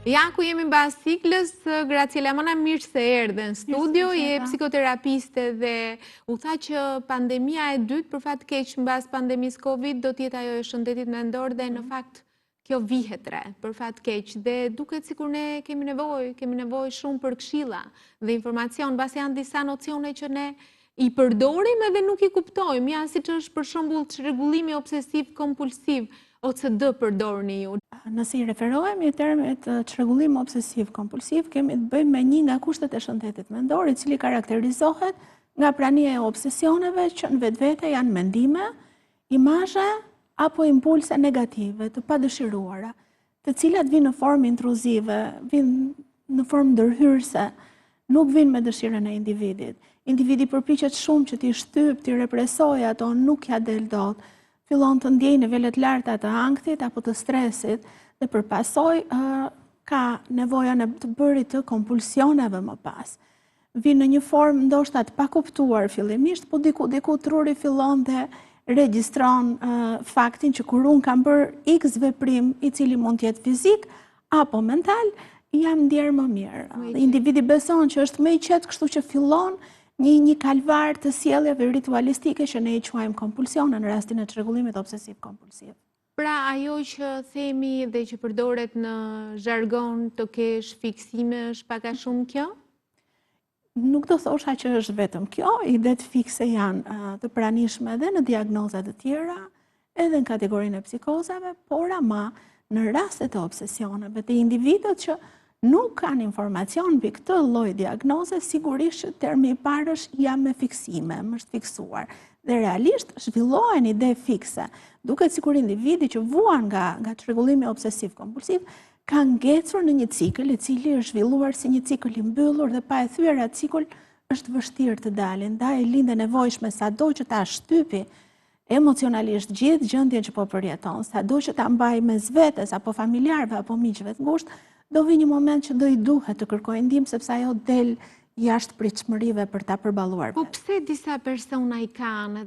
Ja ku jemi mbas ciklës, Graciela, më na mirë se erdhe në studio, je psikoterapiste dhe u tha që pandemia e dytë, për fat keq mbas pandemisë Covid, do t'jetë ajo e shëndetit mendor dhe në fakt kjo vihet re, për fat keq, dhe duket sikur ne kemi nevojë shumë për këshilla dhe informacion, basi janë disa nocione që ne i përdorim edhe nuk i kuptojmë, janë siç është për shembull çrregullimi obsesiv kompulsiv, OCD përdorni ju. Nëse i referohemi termit çrregullim obsesiv kompulsiv, kemi të bëjmë me një nga kushtet e shëndetit mendor, i cili karakterizohet nga prania e obsesioneve që në vetvete janë mendime, imazhe apo impulse negative të padëshiruara, të cilat vinë në formë intruzive, vinë në formë ndërhyrëse, nuk vinë me dëshirën e individit. Individi përpiqet shumë që t'i shtyp, t'i represojë ato, nuk ja del dot. Fillon të ndjej nivelet larta të ankthit apo të stresit dhe përpasoj ka nevojën e të bërit të kompulsioneve më pas. Vinë në një formë ndoshta të pakuptuar fillimisht, po diku truri fillon dhe regjistron faktin që kur unë kam bërë X veprim i cili mund të jetë fizik apo mental, jam ndjerë më mirë. Individi beson që është më i qetë, kështu që fillon një kalvar të sjelljeve ritualistike që ne i quajmë kompulsione në rastin e çrregullimit obsesiv kompulsiv. Pra ajo që themi dhe që përdoret në zhargon të kesh fiksime është pak a shumë kjo? Nuk do thosha që është vetëm kjo, idet fikse janë të pranishme edhe në diagnozat të tjera, edhe në kategorinë e psikozave, por ama në rastet e obsesioneve të individët që nuk kanë informacion mbi këtë lloj diagnoze, sigurisht që termi i parë është jam me fiksime, më është fiksuar. Dhe realisht zhvillohen ide fikse. Duket sikur individi që vuan nga çrregullimi obsesiv kompulsiv ka ngecur në një cikël i cili është zhvilluar si një cikël i mbyllur dhe pa e thyer atë cikël është vështirë të dalin. Ndaj lindë e nevojshme sado që ta shtypi emocionalisht gjithë gjendjen që po përjeton, sado që ta mbaj mes vetes apo familjarëve apo miqve të ngushtë, do vi një moment që do i duhet të kërkojë ndihmë sepse ajo del jashtë pritshmërive për ta përballuar. Po pse disa persona i kanë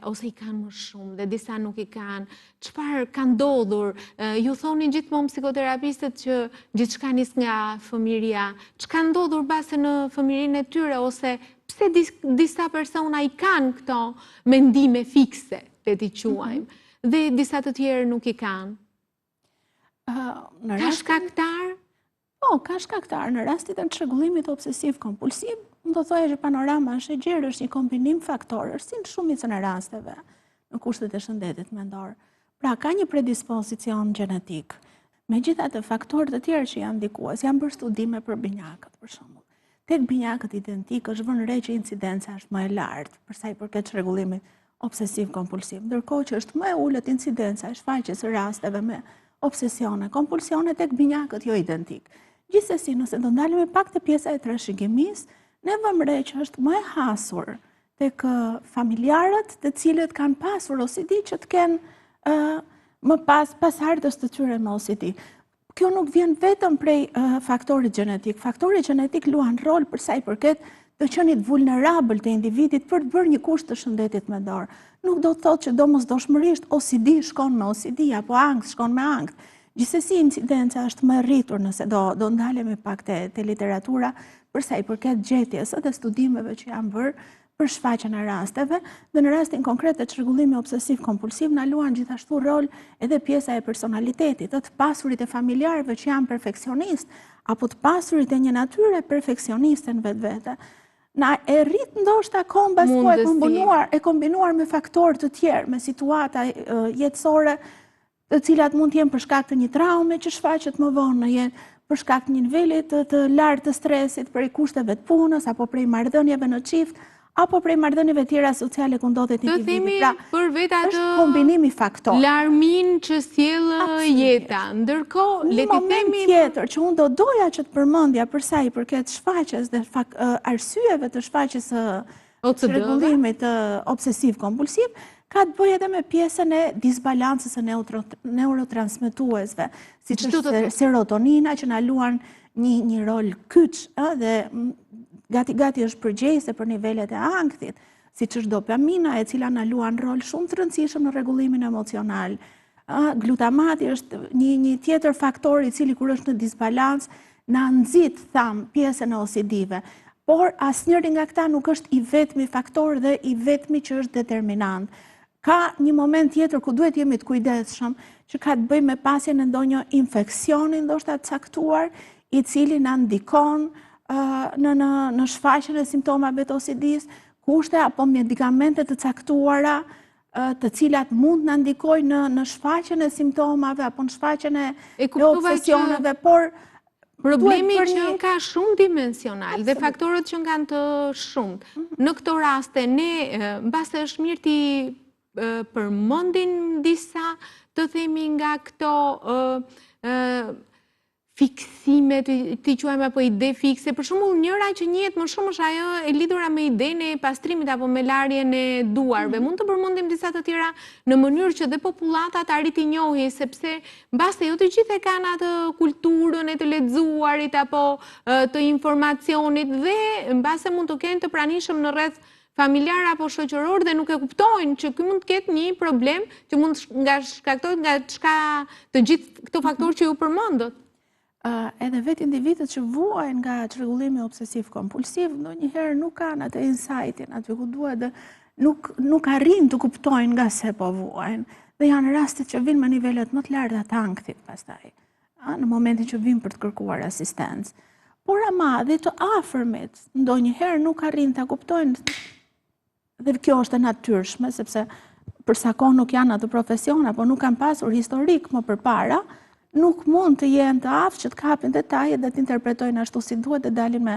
ose i kanë më shumë dhe disa nuk i kanë? Çfarë ka ndodhur? Ju thoni gjithmonë psikoterapistët që gjithçka nis nga fëmijëria. Ç'ka ndodhur base në fëmijërinë e tyre ose pse disa persona i kanë këto mendime fikse, le t'i quajmë, dhe disa të tjerë nuk i kanë? Ka shkaktar? Po, ka shkaktar. Në rastit e çrregullimit obsesiv kompulsiv, do thoya që panorama është e gjerë, është një kombinim faktorësh, si në shumicën e rasteve në kushtet e shëndetit mendor. Pra, ka një predispozicion gjenetik. Megjithatë, faktorë të tjerë që janë ndikues, janë bërë studime për binjakët, për shembull. Tek binjakët identik është vënë re që incidenca është më e lartë për sa i përket çrregullimit obsesiv kompulsiv, ndërkohë që është më e ulët incidenca e shfaqjes së rasteve me obsesione kompulsione tek binjakët jo identik. Gjithsesi, nëse do ndalemi pak te pjesa e trashëgimisë, ne vëmë re që është më e hasur tek familjarët të cilët kanë pasur OCD që të kenë më pas ardhës të tyre me OCD. Kjo nuk vjen vetëm prej faktorit gjenetik. Faktori gjenetik luan rol për sa i përket të qenit vulnerabël të individit për të bërë një kusht të shëndetit mendor. Nuk do të thotë që domosdoshmërisht OCD shkon me OCD apo ankth shkon me ankth. Gjithsesi, incidenca është më e rritur nëse do ndalemi pak te literatura për sa i përket gjetjes dhe studimeve që janë bërë për shfaqjen e rasteve, dhe në rastin konkret të çrregullimit obsesiv kompulsiv na luan gjithashtu rol edhe pjesa e personalitetit, të pasurit e familjarëve që janë perfeksionistë, apo të pasurit e një natyre perfeksioniste në vetvete. Na e rrit ndoshta kombas e kombinuar me faktorë të tjerë, me situata jetësore të cilat mund të jenë për shkak të një traume që shfaqet më vonë në jetë, për shkak të një niveli të lartë të stresit, prej kushteve të punës, apo prej marrëdhënieve në çift, apo prej marrëdhënieve tjera sociale ku ndodhet individi. Pra, për vetë atë është kombinimi faktorë. Larmin që sjell jeta. Ndërkohë, le të themi një moment tjetër që unë doja që të përmendja për sa i përket shfaqjes dhe arsyeve të shfaqjes së çrregullimit obsesiv kompulsiv, ka të bëjë edhe me pjesën e disbalancës së neurotransmetuesve, siç është serotonina që na luan një rol kyç dhe gati është përgjegjëse për nivelet e ankthit, siç është dopamina, e cila na luan rol shumë të rëndësishëm në rregullimin emocional. Glutamati është një tjetër faktor i cili kur është në disbalans na nxit pjesën e OCD-ve. Por asnjëri nga këta nuk është i vetmi faktor dhe i vetmi që është determinant. Ka një moment tjetër ku duhet jemi të kujdesshëm që ka të bëjë me pasjen e ndonjë infeksioni ndoshta të caktuar i cili na ndikon në shfaqjen e simptomave të OCD-s, kushte apo medikamente të caktuara të cilat mund na ndikojnë në shfaqjen e simptomave apo në shfaqjen e obsesioneve, por problemi që ka shumë dimensional dhe faktorët që kanë të shumt. Në këto raste, ne mbase është mirë ti përmendin disa të themi nga këto fiksime, ti quajmë apo ide fikse. Për shembull, njëra që njihet më shumë është ajo e lidhura me idenë e pastrimit apo me larjen e duarve. Mund të përmendim disa të tjera në mënyrë që dhe popullata të arriti njohje, sepse mbase jo të gjithë e kanë atë kulturën e të lexuarit apo të informacionit dhe mbase mund të kenë të pranishëm në rreth familjar apo shoqëror dhe nuk e kuptojnë që ky mund të ketë një problem që mund nga shkaktohet nga çka të gjithë këto faktorë që ju përmendët. Edhe vetë individët që vuajnë nga çrregullimi obsesiv-kompulsiv ndonjëherë nuk kanë atë insightin aty ku duhet dhe nuk arrin të kuptojnë nga se po vuajnë. Dhe janë rastet që vinë me nivelet më të larta të ankthit pastaj, në momentin që vinë për të kërkuar asistencë. Por ama dhe të afërmit ndonjëherë nuk arrin ta kuptojnë dhe kjo është e natyrshme sepse për sa kohë nuk janë atë profesion apo nuk kanë pasur historik më përpara, nuk mund të jenë të aftë që të kapin detajet dhe të interpretojnë ashtu si duhet dhe dalin me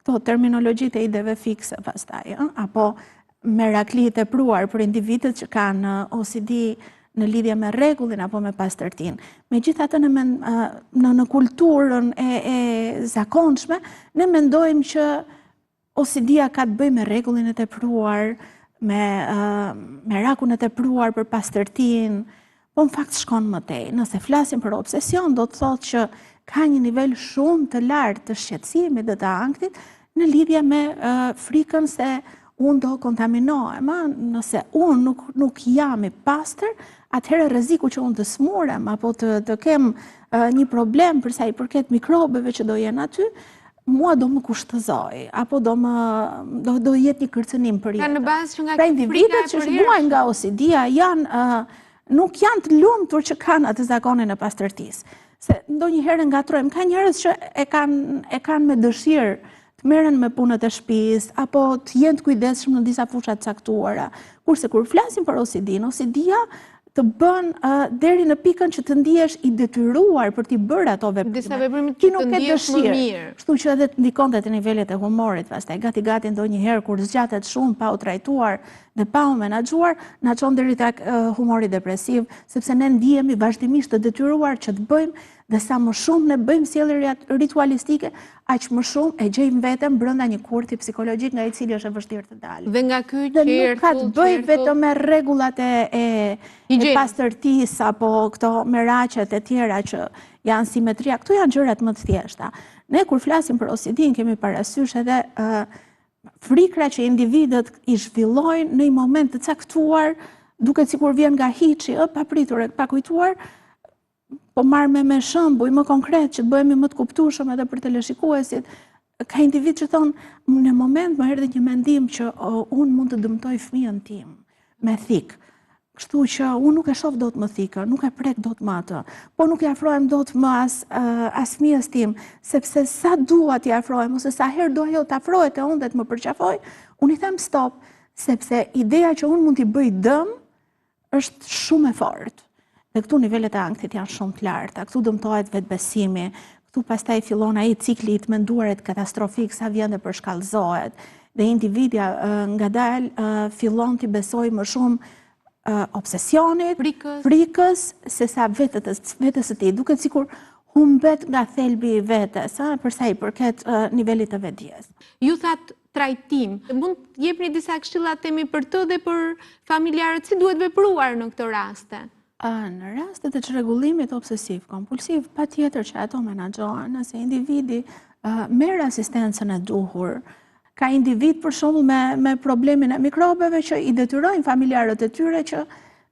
këto terminologjit e ideve fikse pastaj, apo meraklit e pruar për individet që kanë OCD në lidhje me rregullin apo me pastërtinë. Megjithatë në kulturën e zakonshme, ne mendojmë që OCD-ja ka të bëjë me rregullin e tepruar, me rakun e tepruar për pastërtinë, po në fakt shkon më tej. Nëse flasim për obsesion, do të thotë që ka një nivel shumë të lartë të shqetësimit dhe të ankthit në lidhje me frikën se unë do kontaminohem. Nëse unë nuk jam i pastër, atëherë rreziku që unë të smurem apo të kem një problem për sa i përket mikrobeve që do jenë aty, mua do më kushtëzoj, apo do jetë një kërcënim për jetën. Pra individët që vuajnë nga OCD-ja nuk janë të lumtur që kanë atë zakonin e pastërtisë. Se ndonjëherë ngatrojmë, ka njerëz që e kanë me dëshirë të merren me punët e shtëpisë apo të jenë të kujdesshëm në disa fusha të caktuara. Kurse kur flasim për OCD-ja të bën deri në pikën që të ndihesh i detyruar për t'i bërë ato veprime. Disa veprime që të ndihesh më mirë. Kështu që edhe ndikonte te nivelet e humorit, pastaj gati ndonjëherë kur zgjatet shumë pa u trajtuar dhe pa u menaxhuar, na çon deri tek humori depresiv, sepse ne ndihemi vazhdimisht të detyruar që të bëjmë dhe sa më shumë ne bëjmë sjellje ritualistike, aq më shumë e gjejmë veten brenda një kurthi psikologjik nga i cili është e vështirë të dalë. Dhe nga ky nuk ka të bëjë vetëm me rregullat e pastërtisë apo këto meraqet e tjera që janë simetria, këto janë gjërat më të thjeshta. Ne kur flasim për OCD-n kemi parasysh edhe frikra që individët i zhvillojnë në një moment të caktuar, duket sikur vjen nga hiçi, papritur e pakujtuar. Po marrë me shembull më konkret që të bëhemi më të kuptueshëm edhe për teleshikuesit. Ka individ që thonë, në moment më erdhi një mendim që unë mund të dëmtoj fëmijën tim me thik. Kështu që unë nuk e shoh dot më thikën, nuk e prek dot më atë, po nuk i afrohem dot më as fëmijës tim, sepse sa dua t'i afrohem ose sa herë do ajo të afrohet e unë dhe të më përqafoj, unë i them stop, sepse ideja që unë mund t'i bëj dëm është shumë e fortë. Dhe këtu nivelet e ankthit janë shumë të larta, këtu dëmtohet vetbesimi, këtu pastaj fillon ai cikli i të menduarit katastrofik sa vjen dhe përshkallëzohet, dhe individja ngadalë fillon t'i besojë më shumë obsesionit, frikës, se sa vetës së tij, duket sikur humbet nga thelbi i vetes, për sa i përket nivelit të vetdijes. Ju thatë trajtim. Mund të jepni disa këshilla temi për të dhe për familjarët, si duhet vepruar në këto raste? Në rastet e çrregullimit obsesiv-kompulsiv, patjetër që ato menaxhohen, nëse individi merr asistencën e duhur. Ka individ për shembull me problemin e mikrobeve që i detyrojnë familjarët e tyre që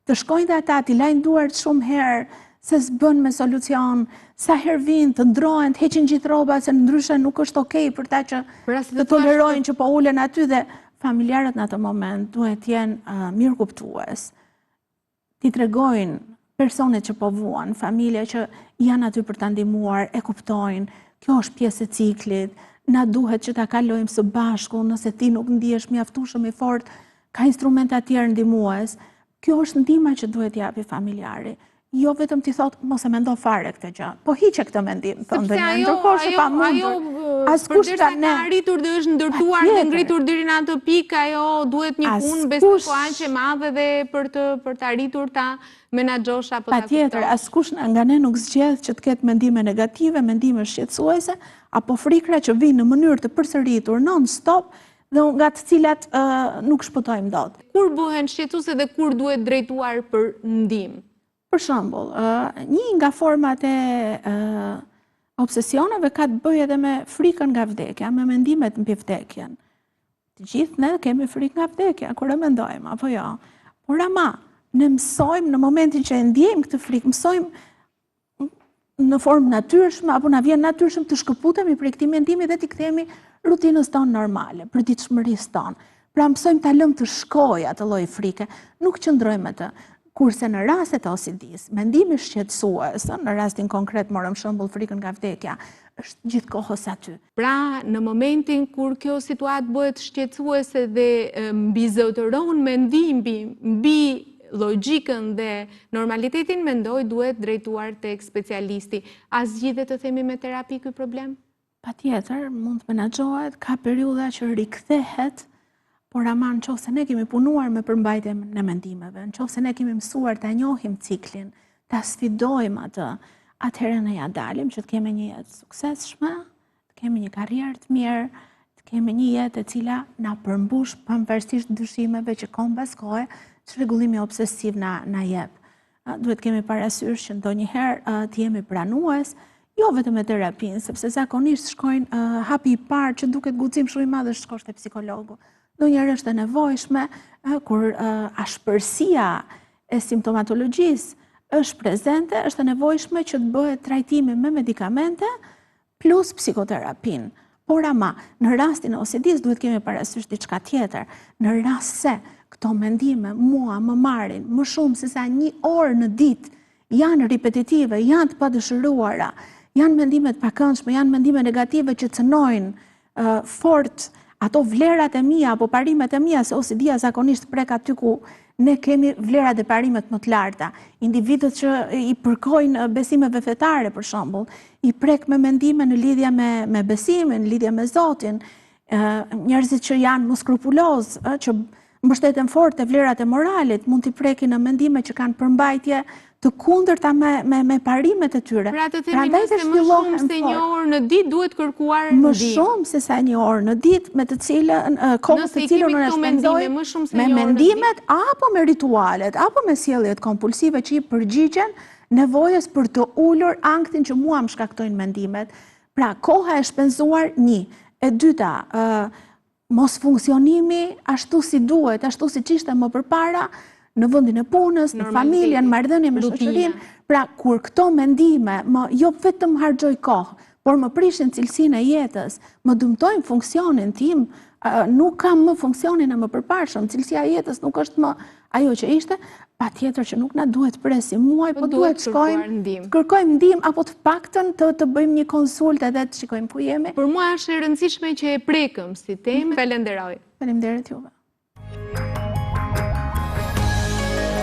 të shkojnë dhe ata, t'i lajnë duart shumë herë, se s'bën me solucion, sa herë vinë, të ndrohen, të heqin gjithë rroba, se ndryshe nuk është okej për ta që të tolerojnë që po ulen aty dhe familjarët në atë moment duhet jenë mirë kuptues. Ti tregojnë personet që po vuan, familje që janë aty për ta ndihmuar, e kuptojnë, kjo është pjesë e ciklit, na duhet që ta kalojmë së bashku, nëse ti nuk ndihesh mjaftueshëm i fortë, ka instrumenta tjerë ndihmues. Kjo është ndihma që duhet japi familjari. Jo vetëm ti thot, mos e mendo fare këtë gjë, po hiqe këtë mendim, thonë dhe një, ndërkohë që pa mundur. Përderisa ka arritur dhe është ndërtuar dhe ngritur deri në atë pikë, ajo duhet një punë besoj po aq e madhe dhe për të arritur ta menaxhosh apo ta kuptosh. Patjetër, askush nga ne nuk zgjedh që të ketë mendime negative, mendime shqetësuese, apo frikra që vinë në mënyrë të përsëritur non-stop dhe nga të cilat nuk shpëtojmë dot. Kur bëhen shqetësuese dhe kur duhet drejtuar për ndihmë? Për shembull, një nga format e obsesioneve ka të bëjë edhe me frikën nga vdekja, me mendimet mbi vdekjen. Të gjithë ne kemi frikë nga vdekja, kur e mendojmë, apo jo. Por ama, ne mësojmë në momentin që e ndjejmë këtë frikë, mësojmë në formë natyrshme, apo na vjen natyrshëm të shkëputemi prej këtij mendimi dhe t'i kthehemi rutinës tonë normale, përditshmërisë tonë. Pra mësojmë ta lëmë të shkojë atë lloj frike, nuk qëndrojmë me të. Kurse në rastet OCD-s, mendimi shqetësues, në rastin konkret morëm shembull frikën nga vdekja, është gjithkohës aty. Pra, në momentin kur kjo situatë bëhet shqetësuese dhe mbizotëron mendimi mbi logjikën dhe normalitetin, mendoj duhet drejtuar tek specialisti. A zgjidhet të themi me terapi ky problem? Patjetër, mund të menaxhohet, ka periudha që rikthehet. Por ama në qoftë se ne kemi punuar me përmbajtjen e mendimeve, në qoftë se ne kemi mësuar ta njohim ciklin, ta sfidojmë atë, atëherë ne ja dalim që të kemi një jetë suksesshme, të kemi një karrierë të mirë, të kemi një jetë e cila na përmbush pavarësisht dyshimeve që kohë mbas kohe çrregullimi obsesiv na jep. Duhet kemi parasysh që ndonjëherë të jemi pranues, jo vetëm me terapinë, sepse zakonisht shkojnë hapi i parë që duket guxim shumë i madh është shkosh te psikologu. Ndonjëherë është e nevojshme kur ashpërsia e simptomatologjisë është prezente, është e nevojshme që të bëhet trajtimi me medikamente plus psikoterapinë. Por ama, në rastin e OCD-s duhet kemi parasysh diçka tjetër. Në rast se këto mendime mua më marrin më shumë se sa 1 orë në ditë, janë repetitive, janë të padëshiruara, janë mendime të pakëndshme, janë mendime negative që cënojnë fort ato vlerat e mia apo parimet e mia, se OCD-ja zakonisht prek aty ku ne kemi vlerat e parimet më të larta. Individët që i përkojnë besimeve fetare, për shembull, i prek me mendime në lidhje me besimin, në lidhje me Zotin, njerëzit që janë më skrupulozë, që mbështeten fort te vlerat e moralit, mund t'i prekin në mendime që kanë përmbajtje të kundërta me parimet e tyre. Pra të themi nëse më shumë se 1 orë në ditë duhet kërkuar ndihmë. Më shumë se sa 1 orë në ditë, me të cilën kohë të cilën unë shpenzoj me mendimet apo me ritualet, apo me sjelljet kompulsive që i përgjigjen nevojës për të ulur anktin që mua më shkaktojnë mendimet. Pra koha e shpenzuar 1. E dyta, mos funksionimi ashtu si duhet, ashtu si ishte më përpara, në vendin e punës, në familje, në marrëdhënie me shoqërinë. Pra, kur këto mendime jo vetëm harxoj kohë, por më prishin cilësinë e jetës, më dëmtojnë funksionin tim, nuk kam më funksionin e më përparshëm, cilësia e jetës nuk është më ajo që ishte, patjetër që nuk na duhet presim muaj, po duhet kërkojmë ndihmë apo të paktën të bëjmë një konsultë edhe të shikojmë ku jemi. Për mua është e rëndësishme që e prekëm si temë. Falenderoj. Faleminderit juve.